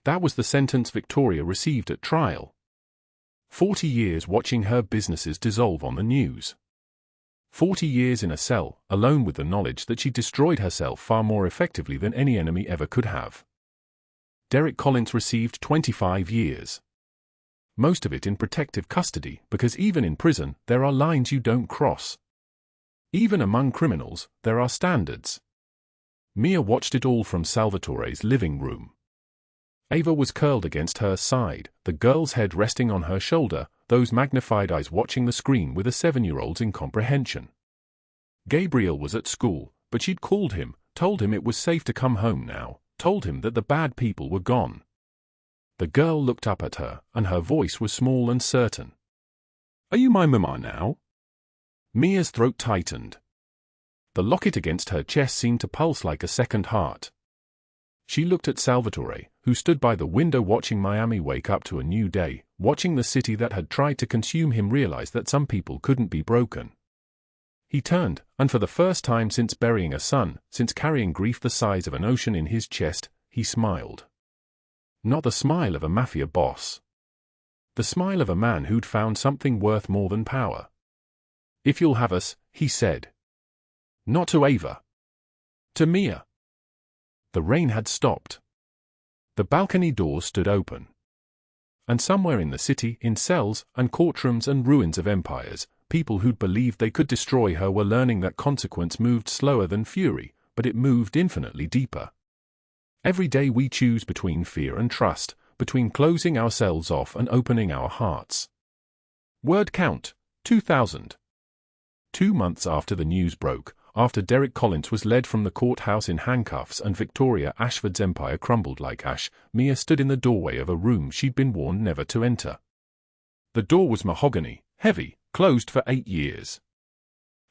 That was the sentence Victoria received at trial. 40 years watching her businesses dissolve on the news. 40 years in a cell, alone with the knowledge that she destroyed herself far more effectively than any enemy ever could have. Derek Collins received 25 years. Most of it in protective custody, because even in prison, there are lines you don't cross. Even among criminals, there are standards. Mia watched it all from Salvatore's living room. Ava was curled against her side, the girl's head resting on her shoulder, those magnified eyes watching the screen with a 7-year-old's incomprehension. Gabriel was at school, but she'd called him, told him it was safe to come home now, told him that the bad people were gone. The girl looked up at her, and her voice was small and certain. "Are you my mama now?" Mia's throat tightened. The locket against her chest seemed to pulse like a second heart. She looked at Salvatore, who stood by the window watching Miami wake up to a new day, watching the city that had tried to consume him realize that some people couldn't be broken. He turned, and for the first time since burying a son, since carrying grief the size of an ocean in his chest, he smiled. Not the smile of a mafia boss. The smile of a man who'd found something worth more than power. "If you'll have us," he said. Not to Ava. To Mia. The rain had stopped. The balcony doors stood open. And somewhere in the city, in cells and courtrooms and ruins of empires, people who'd believed they could destroy her were learning that consequence moved slower than fury, but it moved infinitely deeper. Every day we choose between fear and trust, between closing ourselves off and opening our hearts. Word count, 2000. 2 months after the news broke, after Derek Collins was led from the courthouse in handcuffs and Victoria Ashford's empire crumbled like ash, Mia stood in the doorway of a room she'd been warned never to enter. The door was mahogany, heavy, closed for 8 years.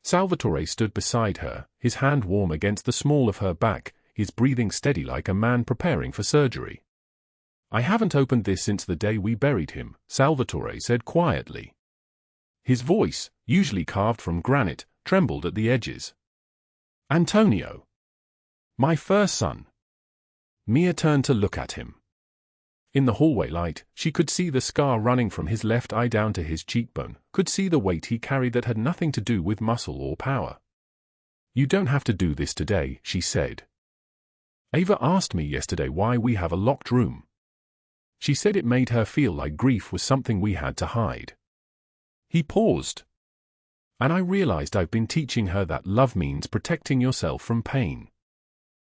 Salvatore stood beside her, his hand warm against the small of her back, his breathing steady like a man preparing for surgery. "I haven't opened this since the day we buried him," Salvatore said quietly. His voice, usually carved from granite, trembled at the edges. "Antonio. My first son." Mia turned to look at him. In the hallway light, she could see the scar running from his left eye down to his cheekbone, could see the weight he carried that had nothing to do with muscle or power. "You don't have to do this today," she said. "Ava asked me yesterday why we have a locked room. She said it made her feel like grief was something we had to hide." He paused. "And I realized I've been teaching her that love means protecting yourself from pain.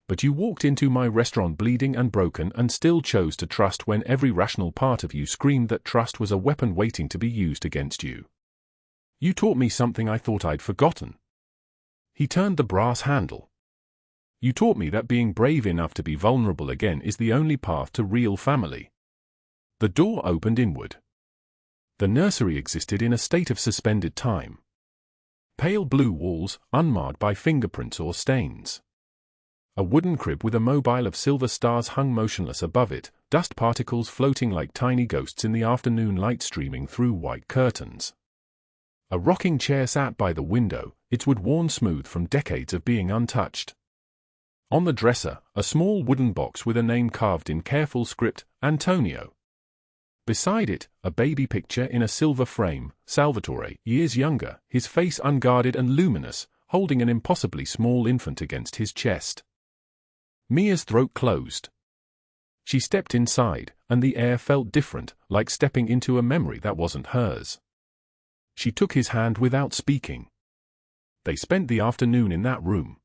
But you walked into my restaurant bleeding and broken and still chose to trust when every rational part of you screamed that trust was a weapon waiting to be used against you. You taught me something I thought I'd forgotten." He turned the brass handle. "You taught me that being brave enough to be vulnerable again is the only path to real family." The door opened inward. The nursery existed in a state of suspended time. Pale blue walls, unmarred by fingerprints or stains. A wooden crib with a mobile of silver stars hung motionless above it, dust particles floating like tiny ghosts in the afternoon light streaming through white curtains. A rocking chair sat by the window, its wood worn smooth from decades of being untouched. On the dresser, a small wooden box with a name carved in careful script, Antonio. Beside it, a baby picture in a silver frame, Salvatore, years younger, his face unguarded and luminous, holding an impossibly small infant against his chest. Mia's throat closed. She stepped inside, and the air felt different, like stepping into a memory that wasn't hers. She took his hand without speaking. They spent the afternoon in that room.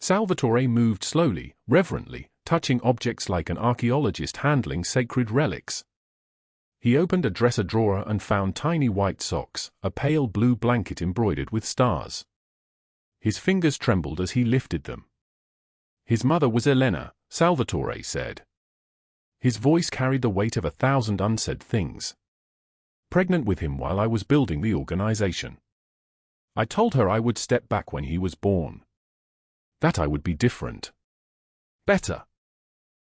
Salvatore moved slowly, reverently, touching objects like an archaeologist handling sacred relics. He opened a dresser drawer and found tiny white socks, a pale blue blanket embroidered with stars. His fingers trembled as he lifted them. His mother was Elena, Salvatore said. His voice carried the weight of 1,000 unsaid things. Pregnant with him while I was building the organization. I told her I would step back when he was born. That I would be different. Better.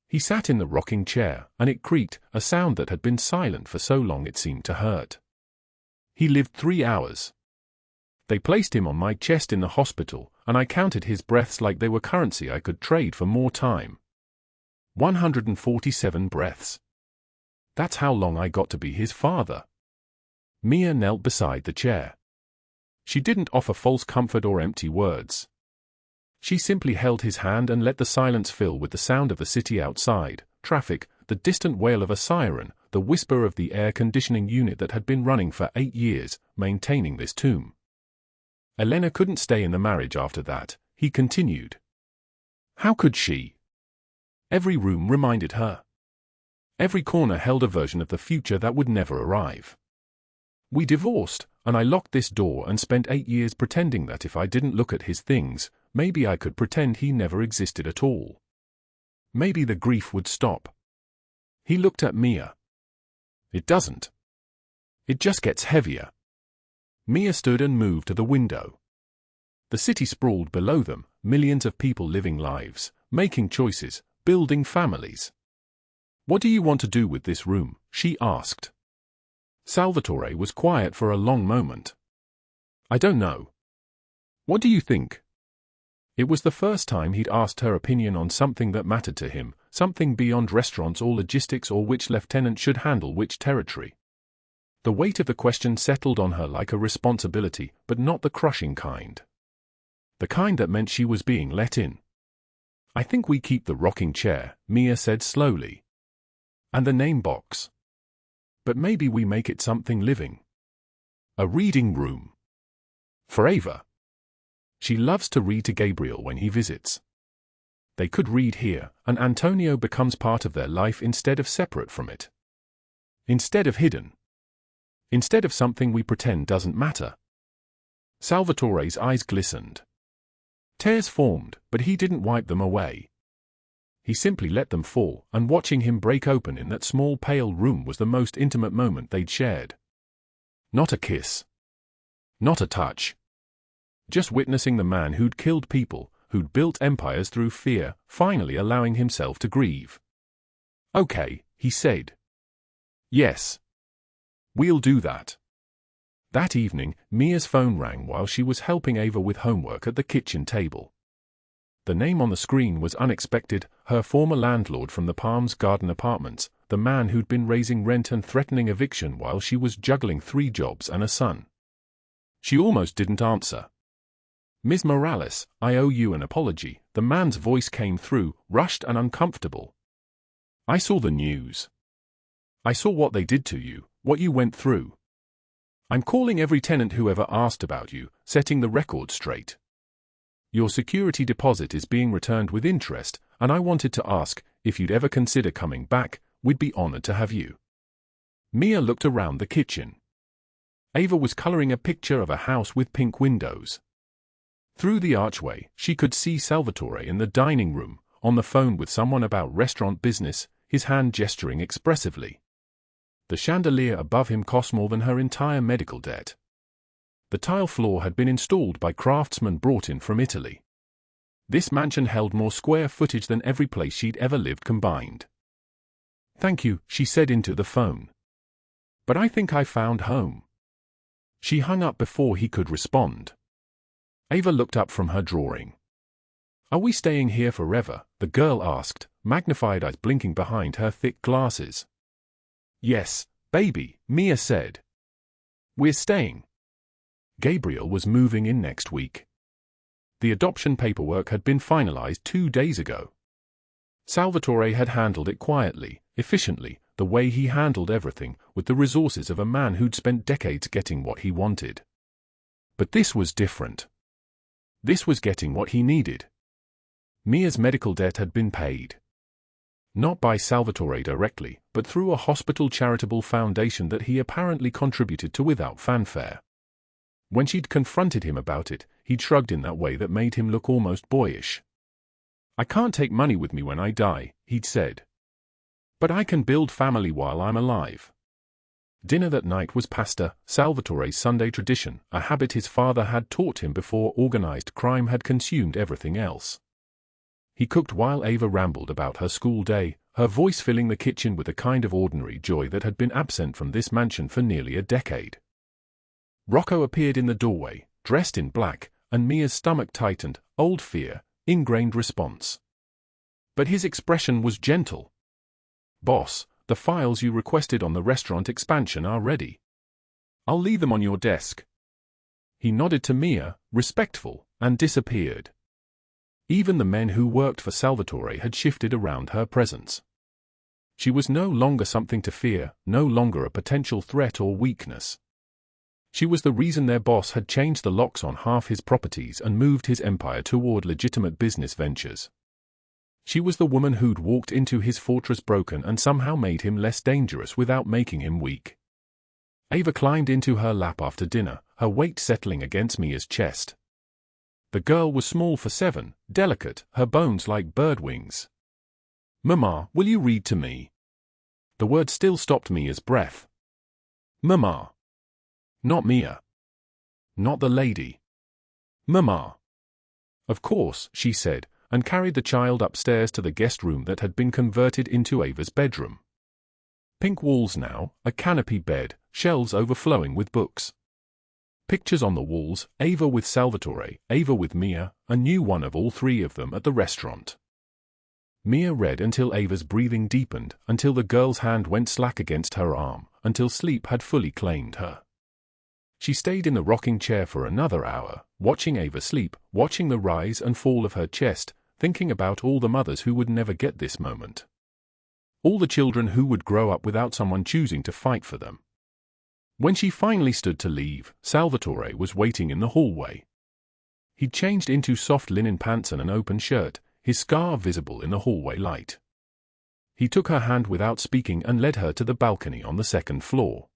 He sat in the rocking chair, and it creaked, a sound that had been silent for so long it seemed to hurt. He lived 3 hours. They placed him on my chest in the hospital, and I counted his breaths like they were currency I could trade for more time. 147 breaths. That's how long I got to be his father. Mia knelt beside the chair. She didn't offer false comfort or empty words. She simply held his hand and let the silence fill with the sound of the city outside, traffic, the distant wail of a siren, the whisper of the air conditioning unit that had been running for 8 years, maintaining this tomb. Elena couldn't stay in the marriage after that, he continued. How could she? Every room reminded her. Every corner held a version of the future that would never arrive. We divorced, and I locked this door and spent 8 years pretending that if I didn't look at his things, maybe I could pretend he never existed at all. Maybe the grief would stop. He looked at Mia. It doesn't. It just gets heavier. Mia stood and moved to the window. The city sprawled below them, millions of people living lives, making choices, building families. What do you want to do with this room? She asked. Salvatore was quiet for a long moment. I don't know. What do you think? It was the first time he'd asked her opinion on something that mattered to him, something beyond restaurants or logistics or which lieutenant should handle which territory. The weight of the question settled on her like a responsibility, but not the crushing kind. The kind that meant she was being let in. I think we keep the rocking chair, Mia said slowly. And the name box. But maybe we make it something living. A reading room. For Ava. She loves to read to Gabriel when he visits. They could read here, and Antonio becomes part of their life instead of separate from it. Instead of hidden. Instead of something we pretend doesn't matter. Salvatore's eyes glistened. Tears formed, but he didn't wipe them away. He simply let them fall, and watching him break open in that small pale room was the most intimate moment they'd shared. Not a kiss. Not a touch. Just witnessing the man who'd killed people, who'd built empires through fear, finally allowing himself to grieve. Okay, he said. Yes. We'll do that. That evening, Mia's phone rang while she was helping Ava with homework at the kitchen table. The name on the screen was unexpected, her former landlord from the Palms Garden Apartments, the man who'd been raising rent and threatening eviction while she was juggling 3 jobs and a son. She almost didn't answer. Ms. Morales, I owe you an apology, the man's voice came through, rushed and uncomfortable. I saw the news. I saw what they did to you, what you went through. I'm calling every tenant who ever asked about you, setting the record straight. Your security deposit is being returned with interest, and I wanted to ask, if you'd ever consider coming back, we'd be honored to have you. Mia looked around the kitchen. Ava was coloring a picture of a house with pink windows. Through the archway, she could see Salvatore in the dining room, on the phone with someone about restaurant business, his hand gesturing expressively. The chandelier above him cost more than her entire medical debt. The tile floor had been installed by craftsmen brought in from Italy. This mansion held more square footage than every place she'd ever lived combined. Thank you, she said into the phone. But I think I found home. She hung up before he could respond. Ava looked up from her drawing. Are we staying here forever? The girl asked, magnified eyes blinking behind her thick glasses. Yes, baby, Mia said. We're staying. Gabriel was moving in next week. The adoption paperwork had been finalized 2 days ago. Salvatore had handled it quietly, efficiently, the way he handled everything, with the resources of a man who'd spent decades getting what he wanted. But this was different. This was getting what he needed. Mia's medical debt had been paid. Not by Salvatore directly, but through a hospital charitable foundation that he apparently contributed to without fanfare. When she'd confronted him about it, he'd shrugged in that way that made him look almost boyish. I can't take money with me when I die, he'd said. But I can build family while I'm alive. Dinner that night was pasta, Salvatore's Sunday tradition, a habit his father had taught him before organized crime had consumed everything else. He cooked while Ava rambled about her school day, her voice filling the kitchen with a kind of ordinary joy that had been absent from this mansion for nearly a decade. Rocco appeared in the doorway, dressed in black, and Mia's stomach tightened, old fear, ingrained response. But his expression was gentle. Boss, the files you requested on the restaurant expansion are ready. I'll leave them on your desk. He nodded to Mia, respectful, and disappeared. Even the men who worked for Salvatore had shifted around her presence. She was no longer something to fear, no longer a potential threat or weakness. She was the reason their boss had changed the locks on half his properties and moved his empire toward legitimate business ventures. She was the woman who'd walked into his fortress broken and somehow made him less dangerous without making him weak. Ava climbed into her lap after dinner, her weight settling against Mia's chest. The girl was small for 7, delicate, her bones like bird wings. Mama, will you read to me? The word still stopped Mia's breath. Mama. Not Mia. Not the lady. Mama. Of course, she said, and carried the child upstairs to the guest room that had been converted into Ava's bedroom. Pink walls now, a canopy bed, shelves overflowing with books. Pictures on the walls, Ava with Salvatore, Ava with Mia, a new one of all three of them at the restaurant. Mia read until Ava's breathing deepened, until the girl's hand went slack against her arm, until sleep had fully claimed her. She stayed in the rocking chair for another hour, watching Ava sleep, watching the rise and fall of her chest, thinking about all the mothers who would never get this moment. All the children who would grow up without someone choosing to fight for them. When she finally stood to leave, Salvatore was waiting in the hallway. He'd changed into soft linen pants and an open shirt, his scar visible in the hallway light. He took her hand without speaking and led her to the balcony on the second floor.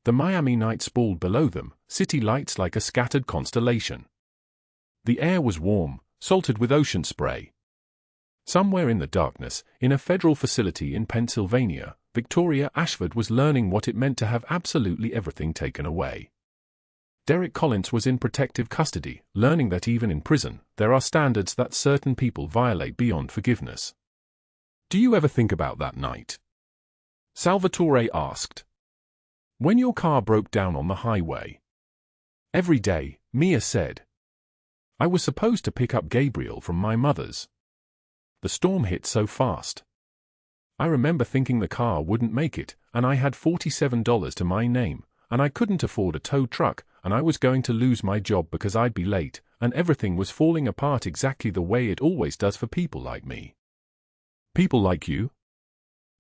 The Miami night sprawled below them, city lights like a scattered constellation. The air was warm, salted with ocean spray. Somewhere in the darkness, in a federal facility in Pennsylvania, Victoria Ashford was learning what it meant to have absolutely everything taken away. Derek Collins was in protective custody, learning that even in prison, there are standards that certain people violate beyond forgiveness. Do you ever think about that night? Salvatore asked. When your car broke down on the highway. Every day, Mia said. I was supposed to pick up Gabriel from my mother's. The storm hit so fast. I remember thinking the car wouldn't make it, and I had $47 to my name, and I couldn't afford a tow truck, and I was going to lose my job because I'd be late, and everything was falling apart exactly the way it always does for people like me. People like you?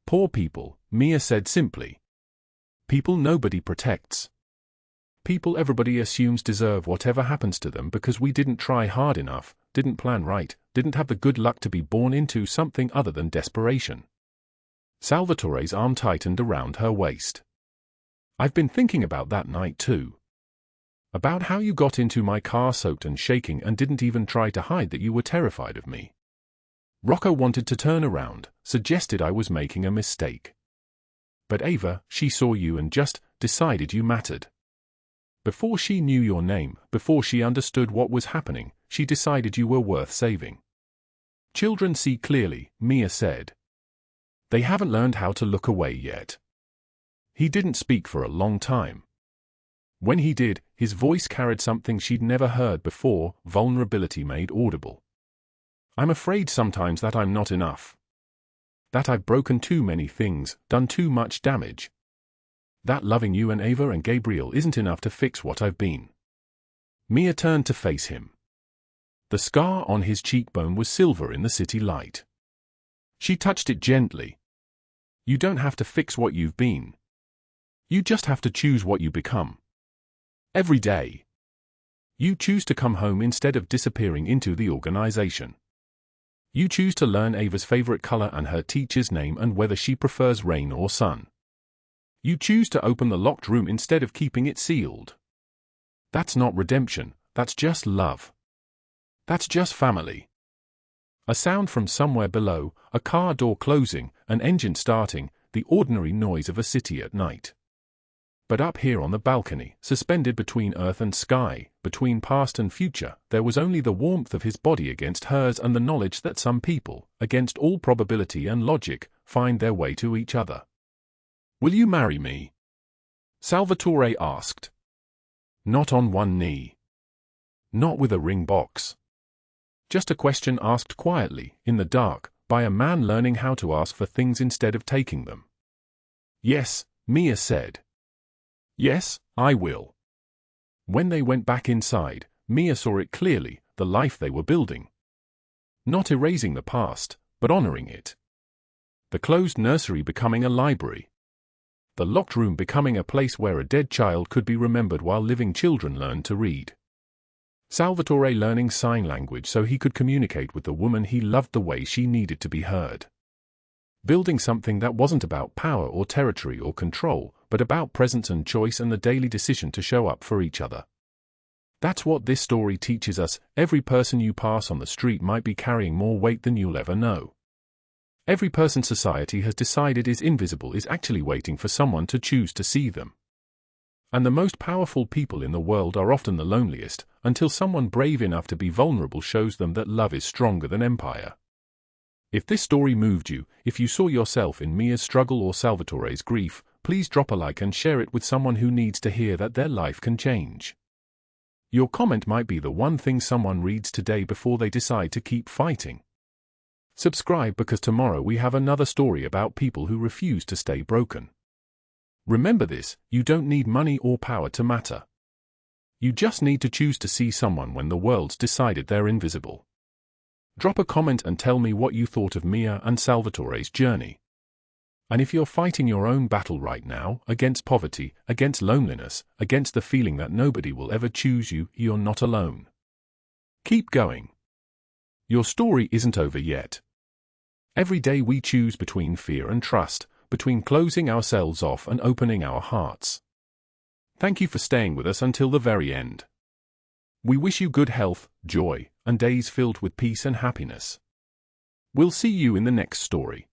Poor people, Mia said simply. People nobody protects. People everybody assumes deserve whatever happens to them because we didn't try hard enough, didn't plan right, didn't have the good luck to be born into something other than desperation. Salvatore's arm tightened around her waist. I've been thinking about that night too. About how you got into my car soaked and shaking and didn't even try to hide that you were terrified of me. Rocco wanted to turn around, suggested I was making a mistake. But Ava, she saw you and just decided you mattered. Before she knew your name, before she understood what was happening, she decided you were worth saving. Children see clearly, Mia said. They haven't learned how to look away yet. He didn't speak for a long time. When he did, his voice carried something she'd never heard before, vulnerability made audible. I'm afraid sometimes that I'm not enough. That I've broken too many things, done too much damage. That loving you and Ava and Gabriel isn't enough to fix what I've been. Mia turned to face him. The scar on his cheekbone was silver in the city light. She touched it gently. You don't have to fix what you've been. You just have to choose what you become. Every day. You choose to come home instead of disappearing into the organization. You choose to learn Ava's favorite color and her teacher's name and whether she prefers rain or sun. You choose to open the locked room instead of keeping it sealed. That's not redemption, that's just love. That's just family. A sound from somewhere below, a car door closing, an engine starting, the ordinary noise of a city at night. But up here on the balcony, suspended between earth and sky, between past and future, there was only the warmth of his body against hers and the knowledge that some people, against all probability and logic, find their way to each other. Will you marry me? Salvatore asked. Not on one knee. Not with a ring box. Just a question asked quietly, in the dark, by a man learning how to ask for things instead of taking them. Yes, Mia said. Yes, I will. When they went back inside, Mia saw it clearly, the life they were building. Not erasing the past, but honoring it. The closed nursery becoming a library. The locked room becoming a place where a dead child could be remembered while living children learned to read. Salvatore learning sign language so he could communicate with the woman he loved the way she needed to be heard. Building something that wasn't about power or territory or control, but about presence and choice and the daily decision to show up for each other. That's what this story teaches us. Every person you pass on the street might be carrying more weight than you'll ever know. Every person society has decided is invisible is actually waiting for someone to choose to see them. And the most powerful people in the world are often the loneliest, until someone brave enough to be vulnerable shows them that love is stronger than empire. If this story moved you, if you saw yourself in Mia's struggle or Salvatore's grief, please drop a like and share it with someone who needs to hear that their life can change. Your comment might be the one thing someone reads today before they decide to keep fighting. Subscribe because tomorrow we have another story about people who refuse to stay broken. Remember this, you don't need money or power to matter. You just need to choose to see someone when the world's decided they're invisible. Drop a comment and tell me what you thought of Mia and Salvatore's journey. And if you're fighting your own battle right now, against poverty, against loneliness, against the feeling that nobody will ever choose you, you're not alone. Keep going. Your story isn't over yet. Every day we choose between fear and trust, between closing ourselves off and opening our hearts. Thank you for staying with us until the very end. We wish you good health, joy, and days filled with peace and happiness. We'll see you in the next story.